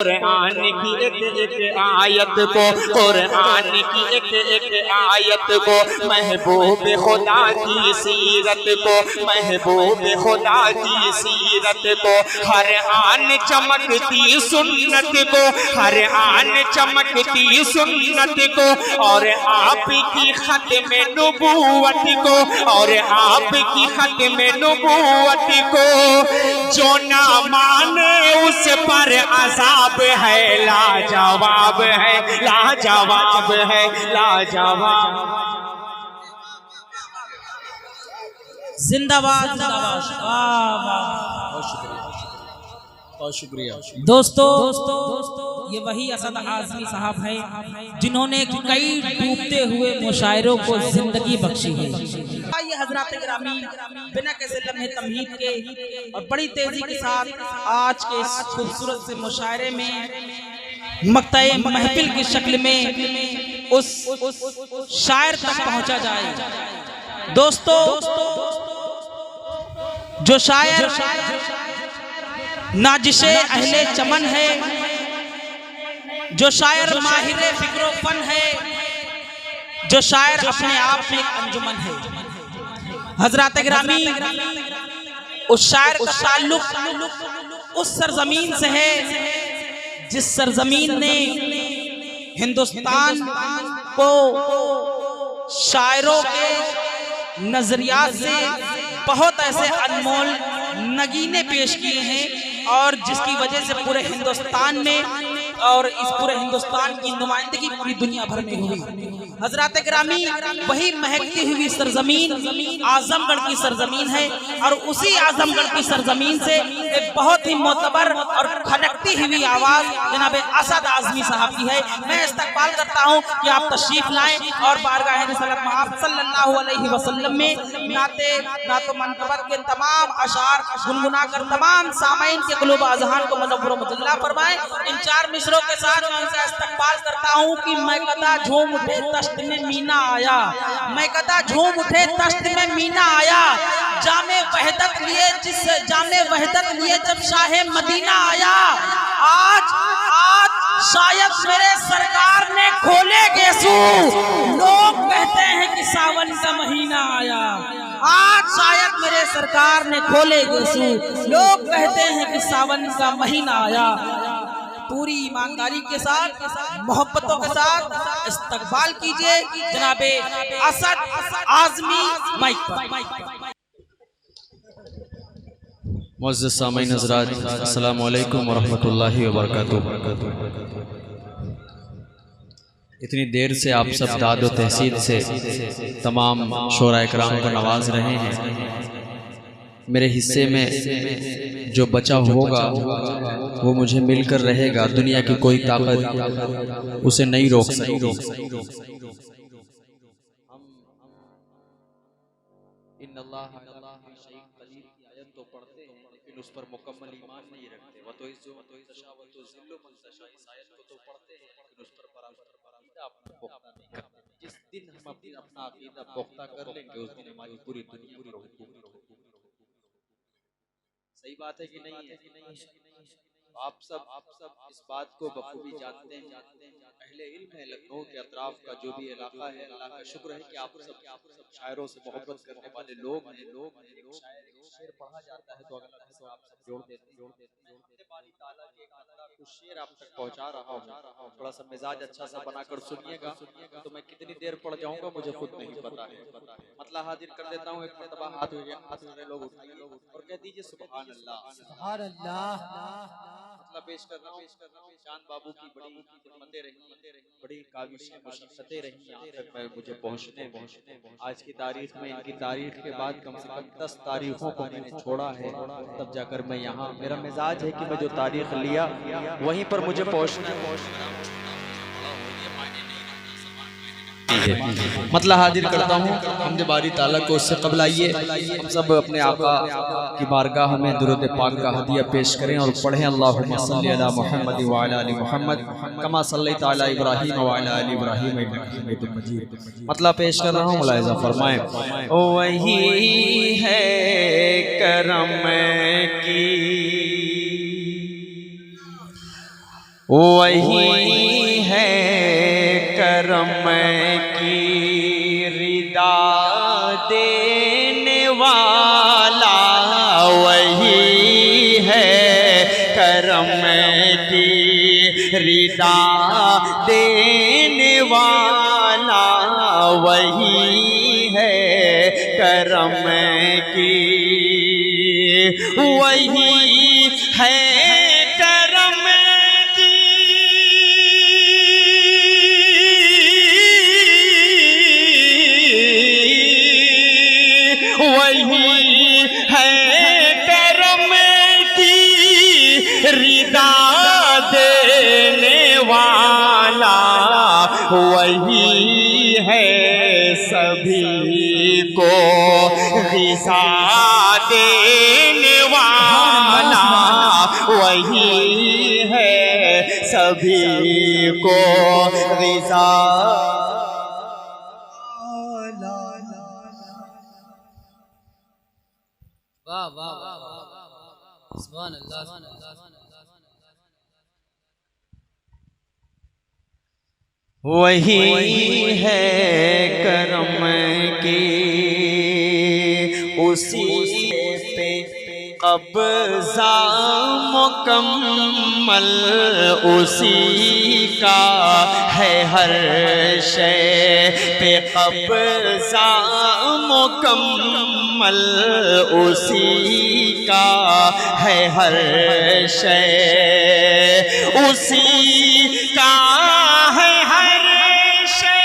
قرآن کی ایک آیت کو، قرآن کی ایک آیت کو، محبوب خدا کی سیرت کو، محبوب خدا کی سیرت کو، ہر آن چمکتی سنت کو، ہر آن چمکتی سنت کو، اور آپ کی ختم نبوت کو، اور آپ کی ختم نبوت کو، جو نہ مانے اس پر عذاب ہے، لاجواب ہے، لاجواب ہے، لاجواب۔ زندہ باد، زندہ باد، واہ واہ، بہت شکریہ۔ دوستو یہ وہی اسد اعظمی صاحب ہیں جنہوں نے کئی ڈوبتے ہوئے مشاعروں کو زندگی بخشی ہے۔ یہ حضرات گرامی بنا کسی لمحے تمہید کے اور بڑی تیزی کے ساتھ آج کے اس خوبصورت سے مشاعرے میں مقطع محفل کی شکل میں اس شاعر تک پہنچا جائے۔ دوستو جو شاعر ناجش اہل چمن ہے، جو شاعر ماہر فکر و فن ہے، جو شاعر اپنے آپ میں ایک انجمن ہے۔ حضرات گرامی اس شاعر کا تعلق اس سرزمین سے ہے جس سرزمین نے ہندوستان کو شاعروں کے نظریات سے بہت ایسے انمول نگینے پیش کیے ہیں، اور جس کی وجہ سے پورے ہندوستان میں اور اس پورے ہندوستان کی نمائندگی پوری دنیا بھر میں ہوئی۔ حضرات گرامی وہی مہکتی ہوئی سرزمین اعظم گڑھ کی سرزمین ہے، اور اسی اعظم گڑھ کی سرزمین سے ایک بہت ہی معتبر اور کھنکتی ہوئی آواز جناب اسد اعظمی صاحب کی ہے۔ میں استقبال کرتا ہوں کہ آپ تشریف لائیں اور بارگاہ رسالت مآب صلی اللہ علیہ وسلم میں نعت و منقبت کے تمام اشعار گنگنا کر تمام سامعین کے قلوب اذہان کو منور و مجلہ فرمائیں۔ ان چار مصروں کے ساتھ میں ان سے استقبال کرتا ہوں کہ میں کدا جھوم اٹھے تشت میں مینا آیا، میں کدا جھوم اٹھے تشت میں مینا آیا، جام وحدت لیے جام وحدت لیے جب شاہ مدینہ آیا، آج شاید میرے سرکار نے کھولے گیسو، لوگ کہتے ہیں کہ ساون کا مہینہ آیا، آج شاید میرے سرکار نے کھولے گیسو، لوگ کہتے ہیں کہ ساون کا مہینہ آیا۔ پوری ایمانداری کے ساتھ محبتوں کے ساتھ استقبال کیجئے جناب اسد اعظمی مائک پر۔ معزز سامعین حضرات، السلام علیکم ورحمۃ اللہ وبرکاتہ۔ اتنی دیر سے آپ سب داد و تحسین سے تمام شعراء کرام کو نواز رہے ہیں۔ میرے حصے میں جو بچا ہوگا وہ مجھے مل کر رہے گا، دنیا کی کوئی طاقت اسے نہیں روک سکتی۔ ان اللہ شیء قدیر کی آیت تو پڑھتے ہیں لیکن اس پر مکمل ایمان نہیں رکھتے۔ وَتُعِزُّ مَن تَشَاءُ وَتُذِلُّ مَن تَشَاءُ، اس آیت کو تو پڑھتے ہیں لیکن اس پر عقیدہ پختہ نہیں کرتے۔ جس دن ہم اپنا عقیدہ پختہ کر لیں گے اس دن ہماری پوری دنیا پر حکومت ہوگی۔ صحیح بات ہے کہ نہیں ہے؟ آپ سب اس بات کو بخوبی جانتے ہیں۔ اہل علم ہے لکھنؤ کے اطراف کا جو بھی علاقہ ہے، اللہ کا شکر ہے کہ آپ سب شاعروں سے محبت کرنے والے لوگ ہیں۔ شعر پڑھا جاتا ہے تو اگر اللہ سے آپ سب جوڑ دیتے ہیں۔ میں باری تعالیٰ کے ایک بندہ کچھ شعر آپ تک پہنچا رہا ہوں، تھوڑا سا مزاج اچھا سا بنا کر سنیے گا، تو میں کتنی دیر پڑھ جاؤں گا مجھے خود نہیں پتا ہے۔ مطلب حاضر کر دیتا ہوں، ایک مرتبہ ہاتھ اٹھائے لوگ اٹھائیے اور کہہ دیجئے سبحان اللہ، سبحان اللہ۔ مطلب پیش کر رہا ہوں چاند بابو کی بڑی خدمتیں رہی، بڑی کاوشیں مشقتیں رہی یہاں تک مجھے پہنچنے میں۔ آج کی تاریخ میں ان کی تاریخ کے بعد کم سے کم 10 تاریخوں کو میں نے چھوڑا ہے، تب جا کر میں یہاں، میرا مزاج ہے کہ میں جو تاریخ لیا وہیں پر مجھے پہنچنا ہے۔ مطلب حاضر کرتا ہوں حمد باری تعالیٰ کو، اس سے قبل آئیے ہم سب اپنے آقا کی بارگاہ میں درود پاک کا ہدیہ پیش کریں اور پڑھیں اللہم صلی علی محمد وعلی آل محمد کما صلیت علی ابراہیم وعلی آل ابراہیم انک حمید مجید۔ مطلب پیش کر رہا ہوں، ملاحظہ فرمائیں۔ وہی ہے کرم کی وہی ہے کرم کی ردا دینے والا، وہی ہے کرم کی ردا دینے والا، وہی ہے کرم کی، وہی ہے کرم کی، وہی ہے کرم کی ردا دینے والا، وہی ہے سبھی کو غذا دینے والا، وہی ہے سبھی کو غذا۔ واہ واہ واہ سبحان اللہ سبحان اللہ۔ وہی ہے کرم کی، اسی پہ قبضہ مکمل، اسی کا ہے ہر شے پہ قبضہ مکمل، اسی کا ہے ہر شے، اسی کا ہے ہر شے،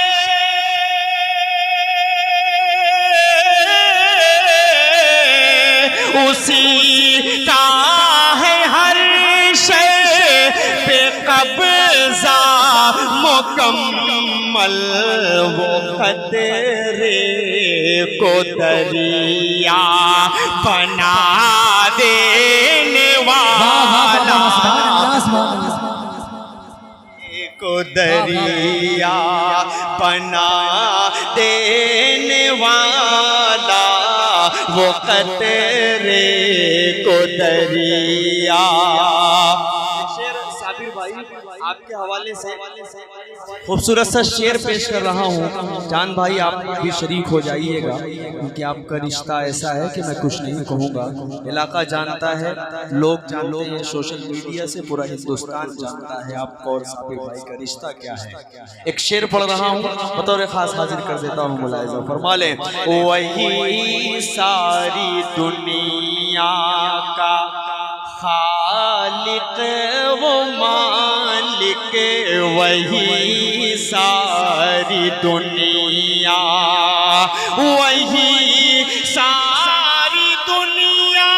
اسی کا ہے ہر شے پہ قبضہ مکمل، وہ قطرے کو دریا بنا دینے والا، کو دریا بنا دینے والا، وہ قطرے کو دریا۔ شعر صابر بھائی آپ کے حوالے سے خوبصورت سا شعر پیش کر رہا ہوں، جان بھائی آپ بھی شریک ہو جائیے گا، کیونکہ آپ کا رشتہ ایسا ہے کہ میں کچھ نہیں کہوں گا، علاقہ جانتا ہے، لوگ جانتے ہیں، سوشل میڈیا سے پورا ہندوستان جانتا ہے آپ کو اور صابر بھائی کا رشتہ کیا ہے۔ ایک شعر پڑھ رہا ہوں، بطور خاص حاضر کر دیتا ہوں، ملاحظہ فرما لیں۔ وہی ساری دنیا کا خالق و مالک، وہی ساری دنیا، وہی ساری دنیا،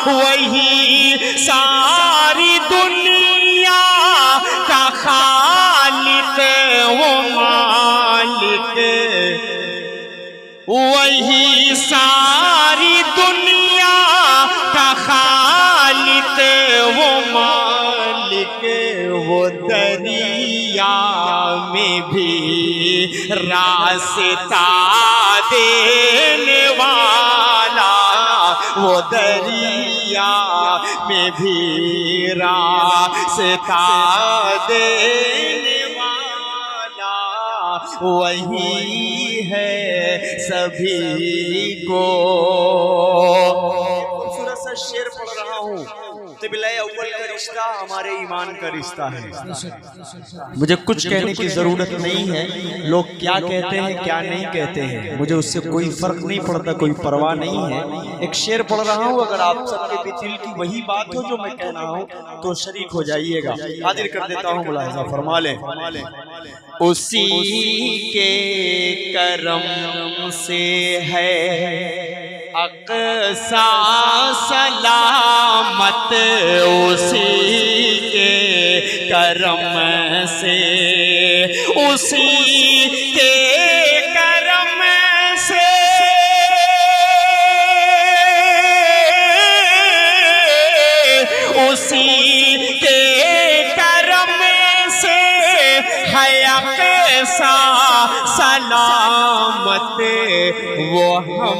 وہی ساری دنیا کا خالق و مالک، وہی ساری دنیا کا خالق و مالک، وہ دریا میں بھی راستہ دینے والا، وہ دریا میں بھی راستہ دینے والا، وہی ہے سبھی کو۔ خوبصورت سا شعر پڑھ رہا ہوں، قبلہ اول کا رشتہ ہمارے ایمان کا رشتہ ہے، مجھے کچھ کہنے کی ضرورت نہیں ہے، لوگ کیا کہتے ہیں کیا نہیں کہتے ہیں، مجھے اس سے کوئی فرق نہیں پڑتا، کوئی پرواہ نہیں ہے۔ ایک شعر پڑھ رہا ہوں، اگر آپ سب کے بھی دل کی وہی بات ہو جو میں کہہ رہا ہوں تو شریک ہو جائیے گا، حاضر کر دیتا ہوں، ملاحظہ فرما لیں۔ اسی کے کرم سے ہے اقصی سلامت، اسی کے کرم سے، اسی کے کرم سے، اسی کے کرم سے ہے اقصی سلامت، وہ ہم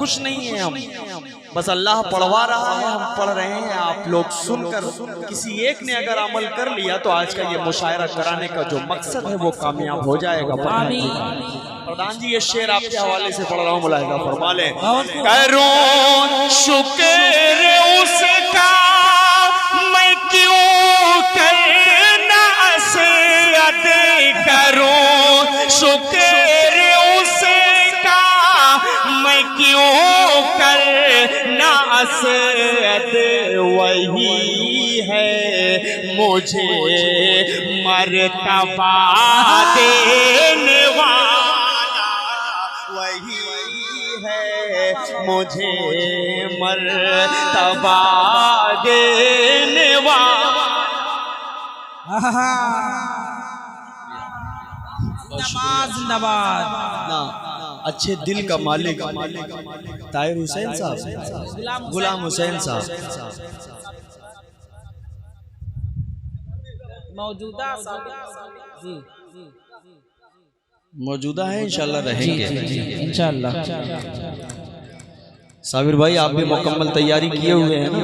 کچھ نہیں ہے, ہم بس اللہ پڑھوا رہا ہے, ہم پڑھ رہے ہیں, آپ لوگ سن کر کسی ایک نے اگر عمل کر لیا تو آج کا یہ مشاعرہ کرانے کا جو مقصد ہے وہ کامیاب ہو جائے گا. پردھان جی یہ شعر آپ کے حوالے سے پڑھ رہا ہوں, ملاحظہ فرما لیں. کروں شکر اس کا میں کیوں کرنا اسید کروں شکر اس کا میں کیوں کرنا اسید وہی ہے مجھے مرتبہ دینے والا وہی ہے مجھے مرتبہ دینے والا. زندہ باد. اچھے دل کا مالک طاہر حسین صاحب, غلام حسین صاحب موجودہ ہیں, انشاءاللہ رہیں گے انشاءاللہ. صابر بھائی آپ بھی مکمل تیاری کیے ہوئے ہیں نا؟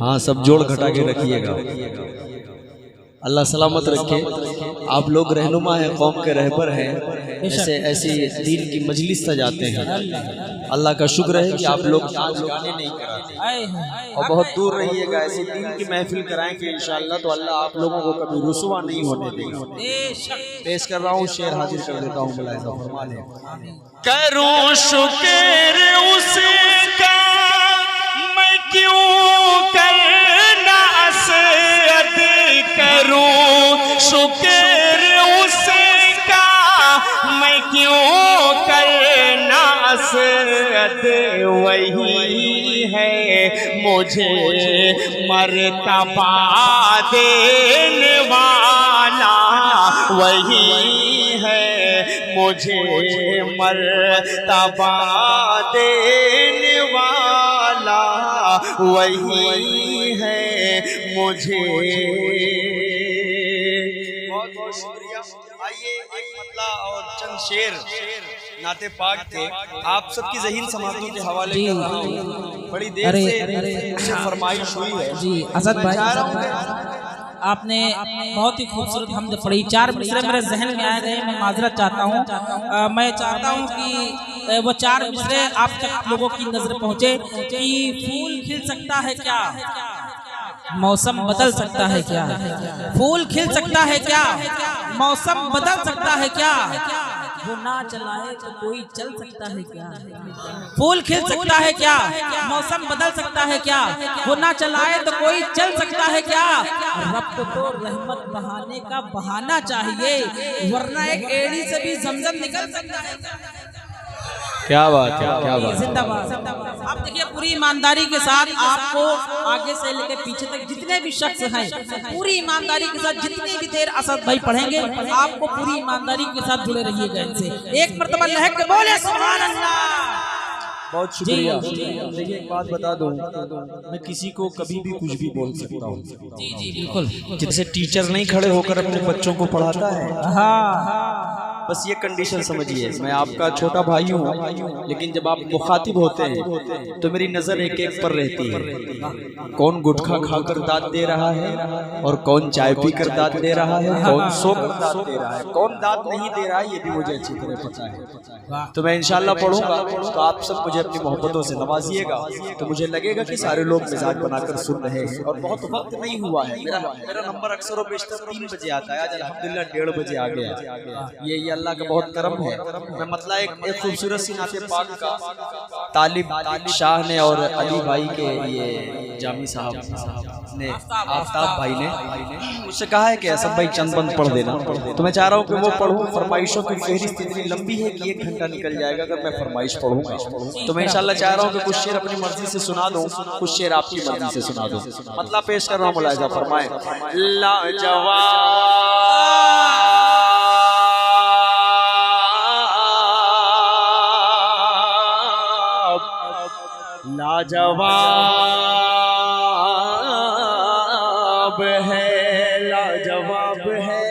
ہاں سب جوڑ گھٹا کے رکھیے گا. اللہ سلامت رکھے. آپ لوگ رہنما ہیں, قوم کے رہبر ہیں, ایسی دین کی مجلس سجاتے ہیں. اللہ کا شکر ہے کہ آپ لوگ گانے نہیں کراتے اور بہت دور رہیے گا. ایسی دین کی محفل کرائیں گے انشاءاللہ تو اللہ آپ لوگوں کو کبھی رسوا نہیں ہونے دے گا. پیش کر رہا ہوں, شعر حاضر کر دیتا ہوں, ملاحظہ فرما لیں. کروں شکر اس کا میں کیوں کرنا اسید کروں شکر اس کا میں کیوں کرنا اسید وہی ہے مجھے مرتبہ دینے والا وہی ہے مجھے مرتبہ دینے والا وہی ہے مجھے. بہت بہت شکریہ. آئیے ایک مطلع اور چند شعر نعت پاک کے آپ سب کی ذہین سماعتوں کے حوالے کر رہا ہوں. بڑی دیر سے فرمائش ہوئی ہے. جی اسد بھائی, آپ نے بہت ہی خوبصورت حمد پڑھی. 4 مصرے میرے ذہن میں آئے گئے, میں معذرت چاہتا ہوں. میں چاہتا ہوں کہ وہ 4 مصرے آپ تک لوگوں کی نظر پہنچے. کہ پھول کھل سکتا ہے کیا, موسم بدل سکتا ہے کیا, پھول کھل سکتا ہے کیا, موسم بدل سکتا ہے کیا, وہ نہ چلائے تو کوئی چل سکتا ہے کیا, پھول کھل سکتا ہے کیا, موسم بدل سکتا ہے کیا, وہ نہ چلائے تو کوئی چل سکتا ہے کیا, رب کو تو رحمت بہانے کا بہانہ چاہیے ورنہ ایک ایڑی سے بھی زمزم نکل سکتا ہے. کیا بات ہے, کیا بات. زندہ باد. آپ دیکھیے پوری ایمانداری کے ساتھ آپ کو آگے سے لے کے پیچھے تک جتنے بھی شخص ہیں پوری ایمانداری کے ساتھ جتنی بھی دیر اسد بھائی پڑھیں گے آپ کو پوری ایمانداری کے ساتھ جڑے رہیے گا ان سے. ایک مرتبہ لہک کے بولے سبحان اللہ. بہت شکریہ. دیکھیں ایک بات بتا دوں, میں کسی کو کبھی بھی کچھ بھی بول سکتا ہوں. جی جی بالکل. جن سے ٹیچر نہیں کھڑے ہو کر اپنے بچوں کو پڑھاتا ہے, بس یہ کنڈیشن سمجھیے. میں آپ کا چھوٹا بھائی ہوں لیکن جب آپ مخاطب ہوتے ہیں تو میری نظر ایک ایک پر رہتی ہے. کون گٹکھا کھا کر داد دے رہا ہے اور کون چائے پی کر داد دے رہا ہے, کون سو کر داد دے رہا ہے, کون داد نہیں دے رہا ہے, یہ بھی مجھے اچھی طرح پتا ہے. تو میں انشاءاللہ پڑھوں گا تو آپ سب مجھے اپنی محبتوں سے نوازیے گا تو مجھے لگے گا کہ سارے لوگ مزاج بنا کر سن رہے ہیں. اور بہت وقت نہیں ہوا ہے, میرا نمبر اکثر و بیشتر 3 بجے آتا ہے, آج الحمدللہ 1:30 بجے آ گیا. یہ اللہ کا بہت کرم ہے. میں مطلع ایک خوبصورت سی نعت پاک کا طالب شاہ نے اور علی بھائی کے یہ جامی صاحب نے, آفتاب بھائی نے مجھ سے کہا ہے کہ اسد بھائی چند بند پڑھ دینا, تو میں چاہ رہا ہوں کہ وہ پڑھوں. فرمائشوں کی فہرست اتنی لمبی ہے کہ 1 گھنٹہ نکل جائے گا اگر میں فرمائش پڑھوں گا. تو میں انشاءاللہ چاہ رہا ہوں کہ کچھ شعر اپنی مرضی سے سنا دوں, کچھ شعر آپ کی مرضی سے سنا دوں. مطلب پیش کر رہا ہوں, ملاحظہ فرمائیں. لاجواب ہے, لاجواب ہے,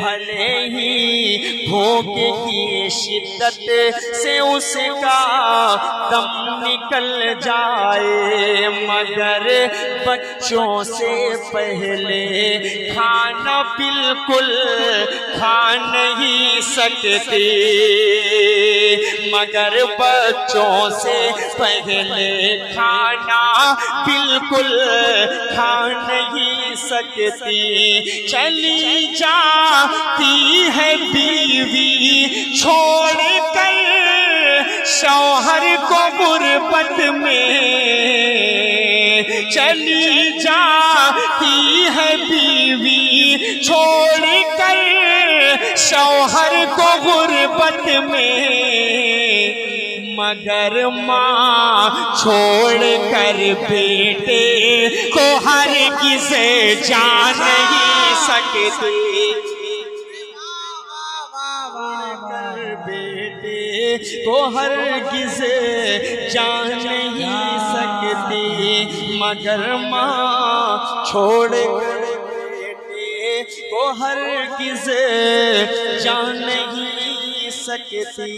بھلے ہی بھوک کی شدت سے اس کا دم نکل جائے، مگر بچوں سے پہلے کھانا بالکل کھا نہیں سکتے، مگر بچوں سے پہلے کھانا بالکل کھا نہیں سکتی، چلی جاتی ہے بیوی چھوڑ کر شوہر کو غربت میں، چلی جاتی ہے بیوی چھوڑ کر شوہر کو غربت میں، مگر ماں چھوڑ کر بیٹے کو ہرگز جا نہیں سکتی، بیٹے کو ہرگز جا نہیں سکتی، مگر ماں چھوڑ کر بیٹے کو ہرگز جا نہیں سکتی۔